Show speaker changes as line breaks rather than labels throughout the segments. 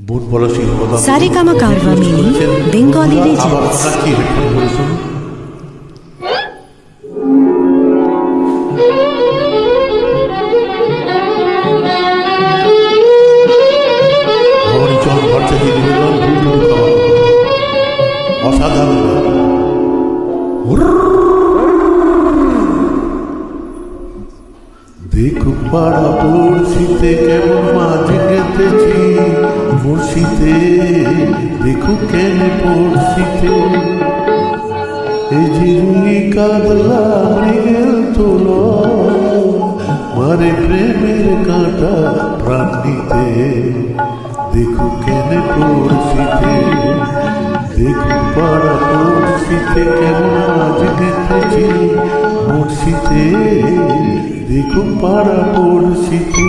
सारेगामा कारवा mini Bengali Regents.
অসাধারণ দেখুক পাড়া পড়শিতে কেমন মাঝ গেতেছি মুর্শিতে দেখুক কেন পড়শিতে এই ঝিরি কাদলা মৃগেল তোল মারে প্রেমের কাঁটা প্রাণ নিতে দেখুক কেন পড়শিতে দেখুক পাড়া পড়শিতে কেমন মাঝ গেতেছি মুর্শিতে দেখুক পাড়া পড়শিতে।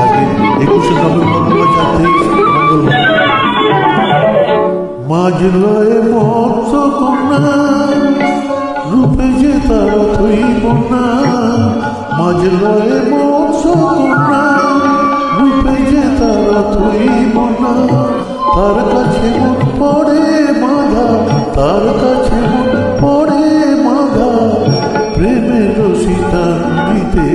আগে 21শে নভেম্বর 2023 মাঝ লয়ে মৎস্য কন্যা রূপে যে তার থই বন্যা মাঝ লয়ে মৎস্য কন্যা রূপে যে তার থই বন্যা তার কাছে মন পড়ে মাধা তার কাছে মন পড়ে মাধা প্রেমের রসিতান দিতে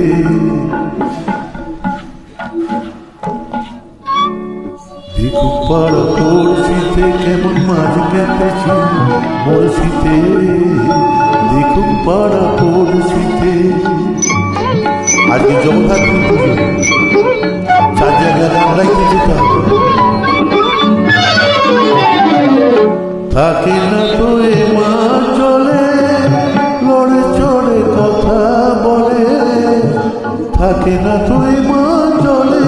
দেখুক পাড়া পড়শিতে কেমন মাঝ গেতেছি মরশিতে দেখুক পাড়া পড়শিতে। আজকে জগদ্ধাত্রী পুজো 4 জায়গায় আমরাইতে যেতে হবে থাকে না তো এ মা চলে লড়ে চড়ে কথা বলে থাকে না তো এ মা চলে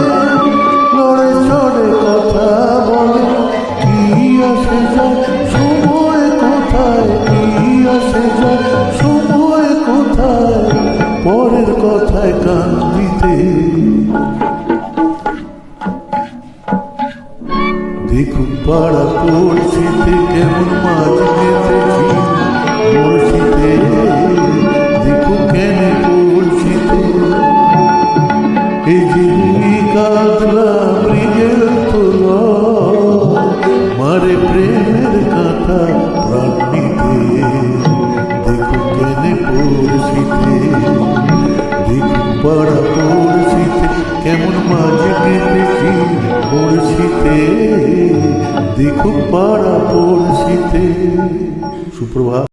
লড়ে চড়ে কথা বলে কি আসে যায় সময় কোথায় কি আসে যায় সময় কোথায় পরের কথায় কান দিতে দেখুক পাড়া পড়শিতে কেমন মাঝ গেতেছি পড়শিতে দেখুক কেন পড়শিতে এই ঝিরি কাদলা মৃগেল তোল মারে প্রেমের কাঁটা প্রাণ নিতে দেখুক কেন পড়শিতে দেখুক পাড়া পড়শিতে কেমন মাঝ গেতেছি পড়শিতে দেখুক পাড়া পড়শিতে। সুপ্রভাত।